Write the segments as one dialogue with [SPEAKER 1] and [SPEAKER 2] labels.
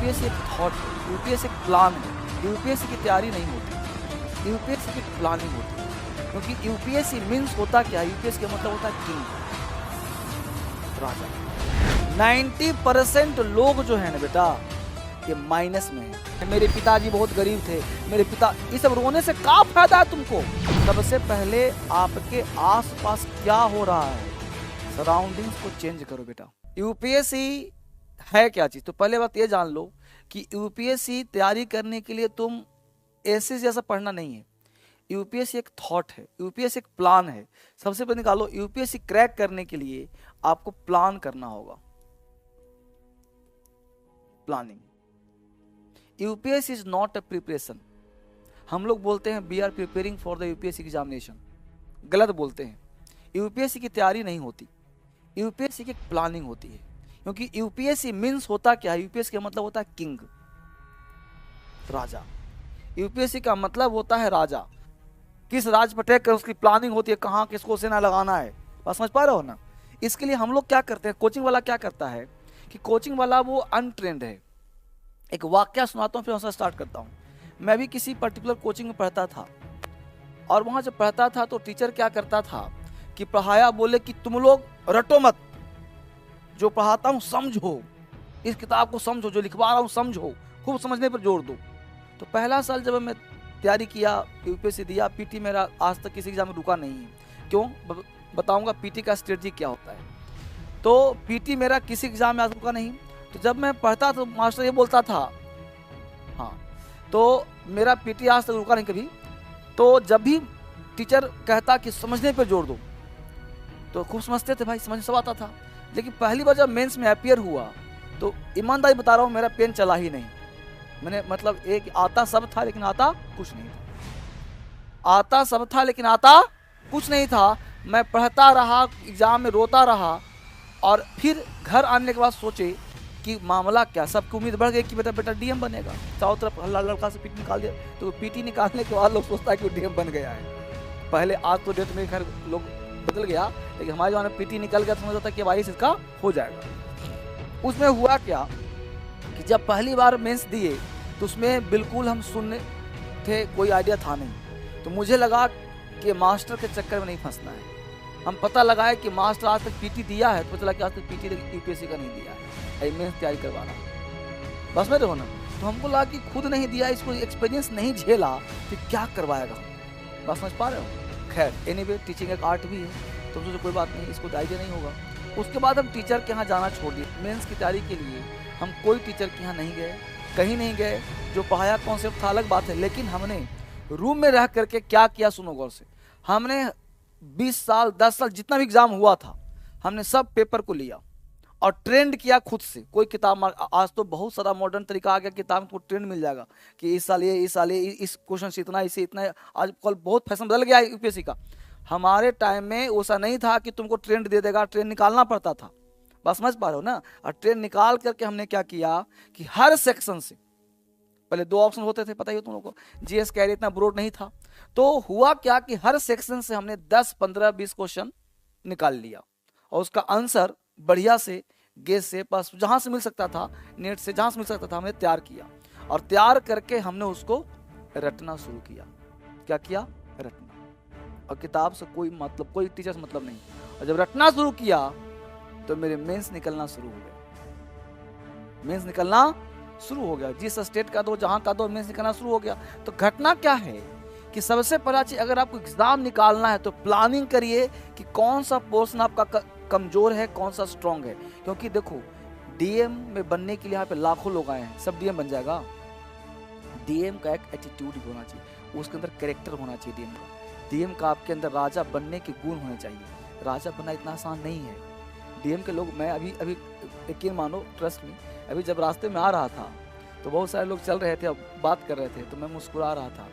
[SPEAKER 1] UPSC एक thought है, UPSC एक प्लान है। यूपीएससी की तैयारी नहीं होती, यूपीएससी की प्लानिंग होती है। क्योंकि यूपीएससी मीन्स होता क्या है, यूपीएससी का मतलब होता है किंग, राजा। 90% लोग जो है ना बेटा ये माइनस में है। मेरे पिताजी बहुत गरीब थे, मेरे पिता, ये सब रोने से क्या फायदा है तुमको। सबसे पहले आपके आसपास क्या हो रहा है, सराउंडिंग्स को चेंज करो बेटा। यूपीएससी है क्या चीज, तो पहले बात ये जान लो कि यूपीएससी तैयारी करने के लिए तुम ऐसे जैसा पढ़ना नहीं है। यूपीएससी एक थॉट है, यूपीएससी एक प्लान है। सबसे पहले निकालो, यूपीएससी क्रैक करने के लिए आपको प्लान करना होगा, planning. UPSC is not a preparation. हम लोग बोलते हैं we are preparing for the UPSC examination, गलत बोलते हैं। यूपीएससी की तैयारी नहीं होती, यूपीएससी की एक प्लानिंग होती है। क्योंकि यूपीएससी मीन्स होता क्या है, यूपीएससी का मतलब होता है किंग, राजा। यूपीएससी का मतलब होता है राजा। किस राज पर अटैक कर, उसकी प्लानिंग होती है, कहाँ किसको सेना लगाना है। बात समझ पा रहे हो ना। इसके लिए हम लोग क्या करते हैं, कोचिंग वाला क्या करता है कि कोचिंग वाला वो अनट्रेंड है। एक वाक्य सुनाता हूँ फिर उससे स्टार्ट करता हूँ। मैं भी किसी पर्टिकुलर कोचिंग में पढ़ता था, और वहाँ जब पढ़ता था तो टीचर क्या करता था कि पढ़ाया, बोले कि तुम लोग रटो मत, जो पढ़ाता हूँ समझो, इस किताब को समझो, जो लिखवा रहा हूँ समझो, खूब समझने पर जोर दो। तो पहला साल जब मैं तैयारी किया, यूपीएससी दिया, पीटी मेरा आज तक किसी एग्जाम में रुका नहीं है। क्यों, बताऊंगा पीटी का स्ट्रेटजी क्या होता है। तो पीटी मेरा किसी एग्जाम में आज रुका नहीं। तो जब मैं पढ़ता तो मास्टर ये बोलता था, हाँ, तो मेरा पीटी आज तक रुका नहीं कभी। तो जब भी टीचर कहता कि समझने पर जोर दो, तो खूब समझते थे भाई, समझ सब आता था। लेकिन पहली बार जब मेंस में अपियर हुआ तो ईमानदारी बता रहा हूँ, मेरा पेन चला ही नहीं। मैंने मतलब एक आता सब था लेकिन आता कुछ नहीं था, आता सब था लेकिन आता कुछ नहीं था। मैं पढ़ता रहा, एग्जाम में रोता रहा, और फिर घर आने के बाद सोचे कि मामला क्या। सबकी उम्मीद बढ़ गई कि बेटा बेटा डीएम बनेगा, चारों तरफ लड़का से पीटी निकाल दिया। तो पीटी निकालने के बाद लोग सोचता है कि डीएम बन गया है। पहले, आज तो डेट में खैर लोग बदल गया, लेकिन हमारे जमाने में पीटी निकल गया तो समझता था कि भाई इसका हो जाएगा। उसमें हुआ क्या कि जब पहली बार मेंस दिए तो उसमें बिल्कुल हम सुनने थे, कोई आइडिया था नहीं। तो मुझे लगा कि मास्टर के चक्कर में नहीं फंसना है। हम पता लगाए कि मास्टर आज तक पीटी दिया है, तो चला कि आज तक पीटी यूपीएससी का नहीं दिया है, मेंस तैयारी करवाना, बस में रहो ना। तो हमको लगा कि खुद नहीं दिया, इसको एक्सपीरियंस नहीं झेला, फिर क्या करवाएगा। बस समझ पा रहे हो। खैर एनीवे, टीचिंग एक आर्ट भी है, तो मुझे कोई बात नहीं, इसको आइडिया नहीं होगा। उसके बाद हम टीचर के यहाँ जाना छोड़ दिए। मेंस की तैयारी के लिए हम कोई टीचर के यहाँ नहीं गए, कहीं नहीं गए। जो पढ़ाया कॉन्सेप्ट था अलग बात है, लेकिन हमने रूम में रह करके क्या किया, सुनो गौर से। हमने 20 साल 10 साल जितना भी एग्जाम हुआ था, हमने सब पेपर को लिया और ट्रेंड किया खुद से। कोई किताब, आज तो बहुत सारा मॉडर्न तरीका आ गया, किताब को ट्रेंड मिल जाएगा कि इस साल ये, इस साल ये, इस क्वेश्चन से इतना, इसे इतना। आजकल बहुत फैशन बदल गया है यूपीएससी का। हमारे टाइम में ऐसा नहीं था कि तुमको ट्रेंड दे देगा, ट्रेंड निकालना पड़ता था। बस समझ पा रहे हो ना। और ट्रेंड निकाल करके हमने क्या किया कि हर सेक्शन से, पहले 2 ऑप्शन होते थे, पता ही हो तुम लोगों को, जीएस कैरी इतना ब्रॉड नहीं था। तो हुआ क्या कि हर सेक्शन से हमने 10 15 20 क्वेश्चन निकाल लिया, और उसका आंसर बढ़िया से गेस से, पास जहां से मिल सकता था, नेट से जहां से मिल सकता था, हमने तैयार किया। और तैयार करके हमने उसको रटना शुरू किया। क्या किया, रटना। और किताब से कोई मतलब, कोई टीचर से मतलब नहीं। और जब रटना शुरू किया तो मेरे मेंस निकलना शुरू हो गया, मेंस निकलना शुरू हो गया। जिस स्टेट का दो, जहां का दो, मेंस निकलना शुरू हो गया। तो घटना क्या है कि सबसे पहला चीज, अगर आपको एग्जाम निकालना है तो प्लानिंग करिए कि कौन सा पोर्शन आपका कमजोर है, कौन सा स्ट्रांग है। क्योंकि देखो, डीएम में बनने के लिए यहाँ पे लाखों लोग आए हैं, सब डीएम बन जाएगा। डीएम का एक एटीट्यूड होना चाहिए, उसके अंदर कैरेक्टर होना चाहिए डीएम का। डीएम का आपके अंदर राजा बनने के गुण होने चाहिए। राजा बनना इतना आसान नहीं है। डीएम के लोग, मैं अभी यकीन मानो, ट्रस्ट में, अभी जब रास्ते में आ रहा था तो बहुत सारे लोग चल रहे थे, अब बात कर रहे थे, तो मैं मुस्कुरा रहा था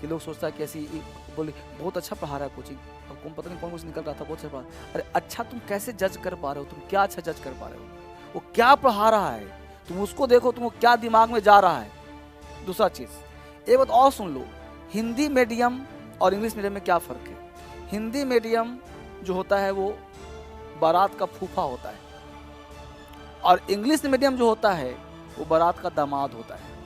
[SPEAKER 1] कि लोग सोचता है कि ऐसी, बोले बहुत अच्छा पढ़ा रहा है कोचिंग, अब कौन पता नहीं कौन कुछ निकल रहा था, बहुत अच्छा पढ़ा। अरे अच्छा, तुम कैसे जज कर पा रहे हो, तुम क्या अच्छा जज कर पा रहे हो, वो क्या पढ़ा रहा है, तुम उसको देखो, तुमको क्या दिमाग में जा रहा है। दूसरा चीज, एक बात और सुन लो, हिंदी मीडियम और इंग्लिश मीडियम में क्या फर्क है। हिंदी मीडियम जो होता है वो बारात का फूफा होता है, और इंग्लिश मीडियम जो होता है वो बारात का दामाद होता है।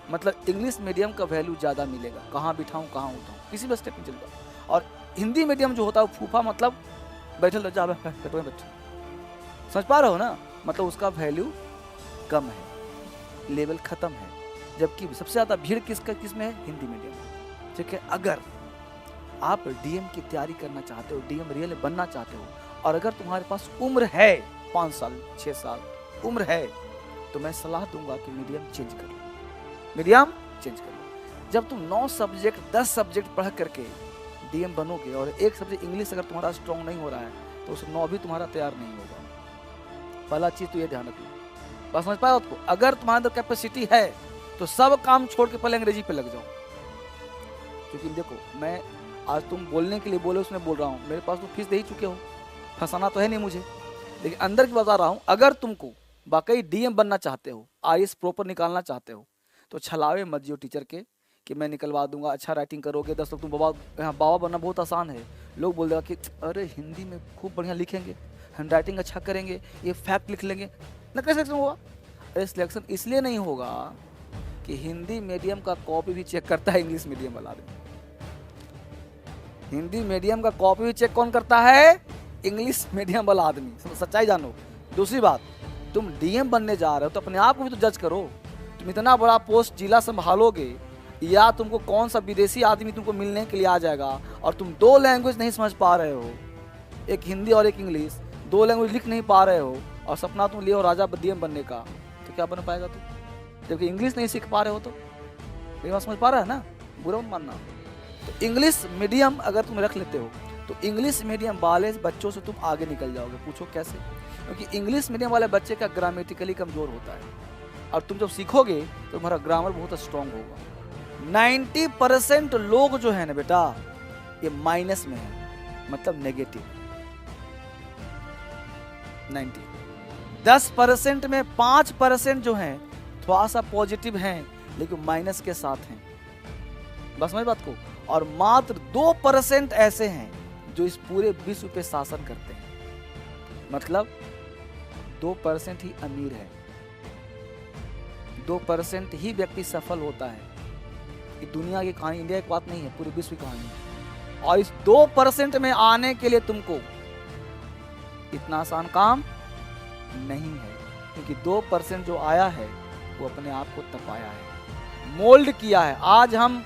[SPEAKER 1] मतलब इंग्लिश मीडियम का वैल्यू ज़्यादा मिलेगा, कहाँ बिठाऊँ कहाँ उठाऊँ, किसी भी स्टेप में चल जाओ। और हिंदी मीडियम जो होता है वो फूफा, मतलब बैठे लो, जा बैठो बैठो, समझ पा रहे हो ना, मतलब उसका वैल्यू कम है, लेवल ख़त्म है। जबकि सबसे ज़्यादा भीड़ किस में है? हिंदी मीडियम में। ठीक है, अगर आप डीएम की तैयारी करना चाहते हो, डीएम रियल बनना चाहते हो, और अगर तुम्हारे पास उम्र है 5 साल 6 साल उम्र है, तो मैं सलाह दूंगा कि मीडियम चेंज कर लो, मीडियम चेंज कर लो। जब तुम 9 सब्जेक्ट 10 सब्जेक्ट पढ़ करके डीएम बनोगे और एक सब्जेक्ट इंग्लिश अगर तुम्हारा स्ट्रॉन्ग नहीं हो रहा है, तो उस 9 भी तुम्हारा तैयार नहीं होगा। पहला चीज़ तो ये ध्यान रखना, बस समझ पाए आपको। अगर तुम्हारे अंदर कैपेसिटी है तो सब काम छोड़ के पहले अंग्रेजी पे लग जाओ। क्योंकि देखो, मैं आज तुम बोलने के लिए बोले उसमें बोल रहा हूँ, मेरे पास तो फीस दे ही चुके हो, फंसाना तो है नहीं मुझे, लेकिन अंदर की बता रहा हूँ। अगर तुमको वाकई डीएम बनना चाहते हो, आईएएस प्रॉपर निकालना चाहते हो, तो छलावे मत जियो टीचर के कि मैं निकलवा दूंगा, अच्छा राइटिंग करोगे 10 लोग तुम बाबा बनना बहुत आसान है। लोग बोल देगा कि अरे हिंदी में खूब बढ़िया लिखेंगे, हैंड राइटिंग अच्छा करेंगे, ये फैक्ट लिख लेंगे ना, कैसे सिलेक्शन होगा? अरे सिलेक्शन इसलिए नहीं होगा कि हिंदी मीडियम का कॉपी भी चेक करता है इंग्लिश मीडियम वाला। हिंदी मीडियम का कॉपी भी चेक कौन करता है? इंग्लिश मीडियम वाला आदमी। सच्चाई जानो। दूसरी बात, तुम डीएम बनने जा रहे हो तो अपने आप को भी तो जज करो। तुम इतना बड़ा पोस्ट जिला संभालोगे, या तुमको कौन सा विदेशी आदमी तुमको मिलने के लिए आ जाएगा और तुम 2 लैंग्वेज नहीं समझ पा रहे हो, एक हिंदी और एक इंग्लिश, 2 लैंग्वेज लिख नहीं पा रहे हो, और सपना तुम लिए हो राजा डीएम बनने का, तो क्या बन पाएगा तुम? जबकि इंग्लिश नहीं सीख पा रहे हो तो। ये बात समझ पा रहा है ना, बुरा मत मानना। तो इंग्लिश मीडियम अगर तुम रख लेते हो तो इंग्लिश मीडियम वाले बच्चों से तुम आगे निकल जाओगे। पूछो कैसे? क्योंकि इंग्लिश मीडियम वाले बच्चे का ग्रामेटिकली कमजोर होता है, और तुम जब सीखोगे तो तुम्हारा ग्रामर बहुत स्ट्रांग होगा। 90% लोग जो है ना बेटा, ये माइनस में है, मतलब नेगेटिव। 90 10% में 5% जो हैं थोड़ा सा पॉजिटिव हैं, लेकिन माइनस के साथ हैं। बस समझ बात को। और मात्र 2% ऐसे हैं जो इस पूरे विश्व पे शासन करते हैं। मतलब 2% ही अमीर है, 2% ही व्यक्ति सफल होता है। ये दुनिया की कहानी, इंडिया की बात नहीं है, पूरे विश्व की कहानी है। और इस 2% में आने के लिए तुमको इतना आसान काम नहीं है, क्योंकि 2% जो आया है वो अपने आप को तपाया है, मोल्ड किया है। आज हम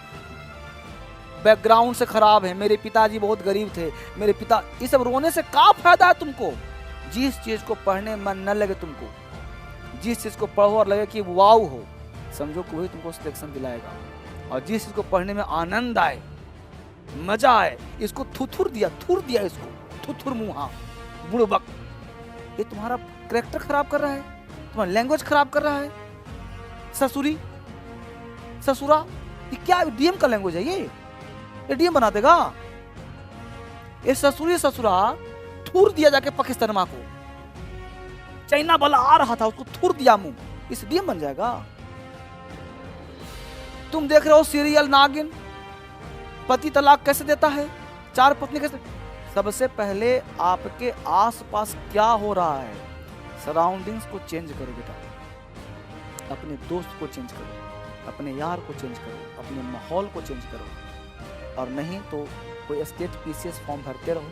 [SPEAKER 1] बैकग्राउंड से खराब है, मेरे पिताजी बहुत गरीब थे, मेरे पिता, ये सब रोने से क्या फायदा है तुमको? जिस चीज को पढ़ने में मन न लगे तुमको, जिस चीज को पढ़ो और लगे कि वाव हो, समझो कि वही तुमको सिलेक्शन दिलाएगा। और जिस चीज को पढ़ने में आनंद आए, मजा आए, इसको थुथुर दिया इसको, थुथुर मुहा, बुड़बक, ये तुम्हारा कैरेक्टर खराब कर रहा है, तुम्हारा लैंग्वेज खराब कर रहा है। ससुरी ससुरा, ये क्या डीएम का लैंग्वेज है? ये डीएम बना देगा? ये ससुरी ससुरा थूर दिया जाके पाकिस्तान माँ को, चाइना वाला आ रहा था उसको थूर दिया मुंह, इस डीएम बन जाएगा? तुम देख रहे हो सीरियल नागिन, पति तलाक कैसे देता है, 4 पत्नी कैसे। सबसे पहले आपके आसपास क्या हो रहा है, सराउंडिंग्स को चेंज करो बेटा, अपने दोस्त को चेंज करो, अपने यार को चेंज करो, अपने माहौल को चेंज करो। और नहीं तो कोई स्टेट पीसीएस फॉर्म भरते रहो,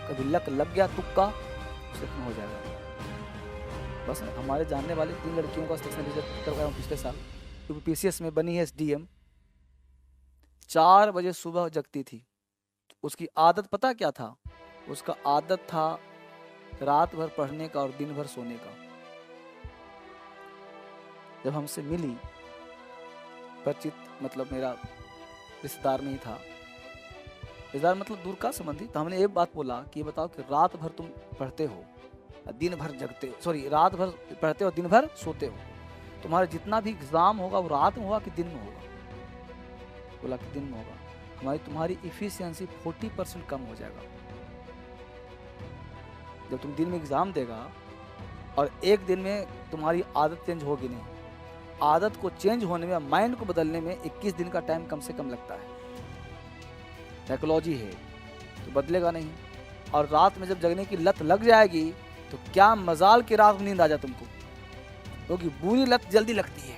[SPEAKER 1] कभी लक लग गया तुक्का, सिलेक्शन हो जाएगा। बस हमारे जानने वाले 3 लड़कियों का सिलेक्शन करवाया हूँ पिछले साल, क्योंकि पीसीएस में बनी है एसडीएम। 4 बजे सुबह जगती थी। उसकी आदत पता क्या था? उसका आदत था रात भर पढ़ने का और दिन भर सोने का। जब हमसे मिली, परिचित, मतलब मेरा रिश्तेदार नहीं था, रिश्तेदार मतलब दूर का संबंधी, तो हमने एक बात बोला कि ये बताओ कि रात भर तुम पढ़ते हो, दिन भर जगते हो, सॉरी रात भर पढ़ते हो, दिन भर सोते हो, तुम्हारा जितना भी एग्जाम होगा वो रात में होगा कि दिन में होगा? बोला कि दिन में होगा। तुम्हारी इफिशियंसी 40% कम हो जाएगा। जब तुम दिन में एग्जाम देगा और एक दिन में तुम्हारी आदत चेंज होगी नहीं, आदत को चेंज होने में, माइंड को बदलने में 21 दिन का टाइम कम से कम लगता है। साइकोलॉजी है, तो बदलेगा नहीं। और रात में जब जगने की लत लग जाएगी तो क्या मजाल की रात में नींद आ जाए तुमको, क्योंकि बुरी लत जल्दी लगती है।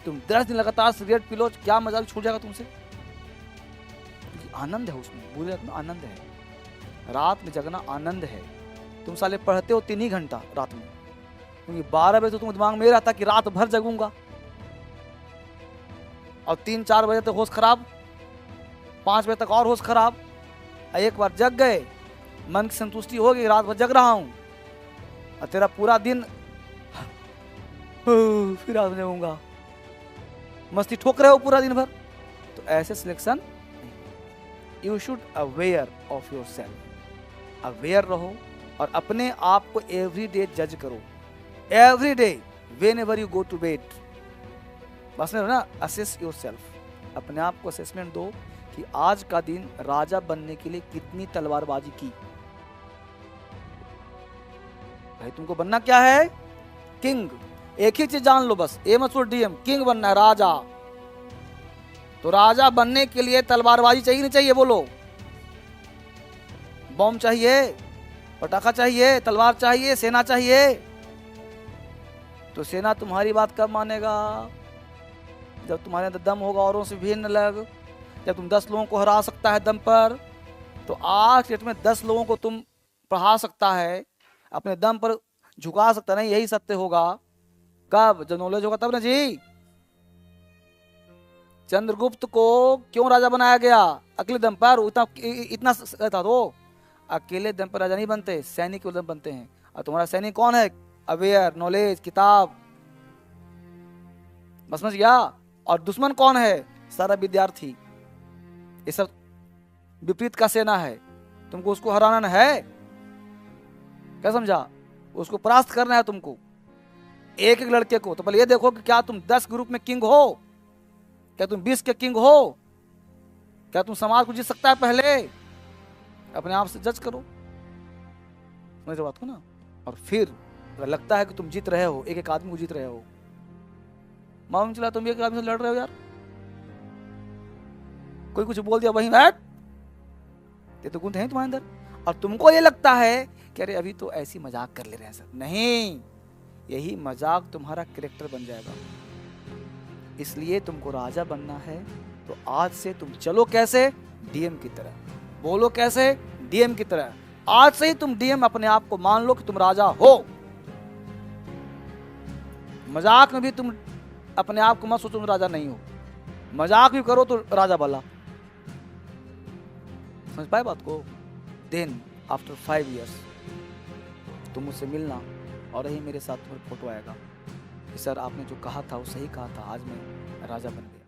[SPEAKER 1] तुम 10 दिन लगातार सिगरेट पी लो, क्या मजा छूट जाएगा तुमसे? क्योंकि आनंद है उसमें, बुरी लत में आनंद है। रात में जगना आनंद है। तुम साले पढ़ते हो 3 ही घंटा रात में, क्योंकि 12 बजे तो तुम दिमाग में ये रहता कि रात भर जगूंगा, और 3-4 बजे तक होश खराब, 5 बजे तक और होश खराब। एक बार जग गए, मन की संतुष्टि हो गई, रात भर जग रहा हूं, और तेरा पूरा दिन फिर रात में जगूंगा, मस्ती ठोक रहे हो पूरा दिन भर। तो ऐसे selection, you should aware of yourself. Aware रहो और अपने आप को एवरी डे जज करो, every day whenever you go to bed. बस में ना, असेस योर सेल्फ, अपने आप को असेसमेंट दो कि आज का दिन राजा बनने के लिए कितनी तलवारबाजी की। भाई तुमको बनना क्या है? किंग। एक ही चीज जान लो बस, एम एस डीएम, किंग बनना है, राजा। तो राजा बनने के लिए तलवारबाजी चाहिए नहीं चाहिए? बोलो। बॉम्ब चाहिए, पटाखा चाहिए, तलवार चाहिए, सेना चाहिए। तो सेना तुम्हारी बात कब मानेगा? जब तुम्हारे अंदर दम होगा औरों से भिन्न लग, जब तुम 10 लोगों को हरा सकता है दम पर। तो आज डेट में 10 लोगों को तुम पढ़ा सकता है, अपने दम पर झुका सकता नहीं, यही सत्य होगा। कब? जब नॉलेज होगा तब ना जी। चंद्रगुप्त को क्यों राजा बनाया गया? अकेले दम पर। इतना था तो अकेले दम पर राजा नहीं बनते, सैनिक के दम बनते हैं। और तुम्हारा सैनिक कौन है? अवेयर, नॉलेज, किताब। बस समझ गया? और दुश्मन कौन है? सारा विद्यार्थी। ये सब विपरीत का सेना है, तुमको उसको हराना है। क्या समझा? उसको परास्त करना है तुमको, एक एक लड़के को। तो पहले ये देखो कि क्या तुम 10 ग्रुप में किंग हो, क्या तुम 20 के किंग हो, क्या तुम समाज को जीत सकता है? पहले अपने आप से जज करो, समझ बात को ना। और फिर अगर लगता है कि तुम जीत रहे हो, एक एक आदमी को जीत रहे हो, मालूम चला तुम एक आदमी से लड़ रहे हो यार, कोई कुछ बोल दिया वहीं बैठ, ये तो गुण है तुम्हारे अंदर। और तुमको ये लगता है कि अरे अभी तो ऐसी मजाक कर ले रहे हैं सर। नहीं, यही मजाक तुम्हारा कैरेक्टर बन जाएगा। इसलिए तुमको राजा बनना है, तो आज से तुम चलो कैसे? डीएम की तरह। बोलो कैसे? डीएम की तरह। आज से ही तुम डीएम अपने आप को मान लो कि तुम राजा हो। मजाक में भी तुम अपने आप को मत सोचो तुम राजा नहीं हो, मजाक भी करो तो राजा भला। समझ पाए बात को? देन आफ्टर 5 years तुम मुझसे मिलना और यही मेरे साथ तुम्हारा फोटो आएगा कि सर आपने जो कहा था वो सही कहा था, आज मैं राजा बन गया।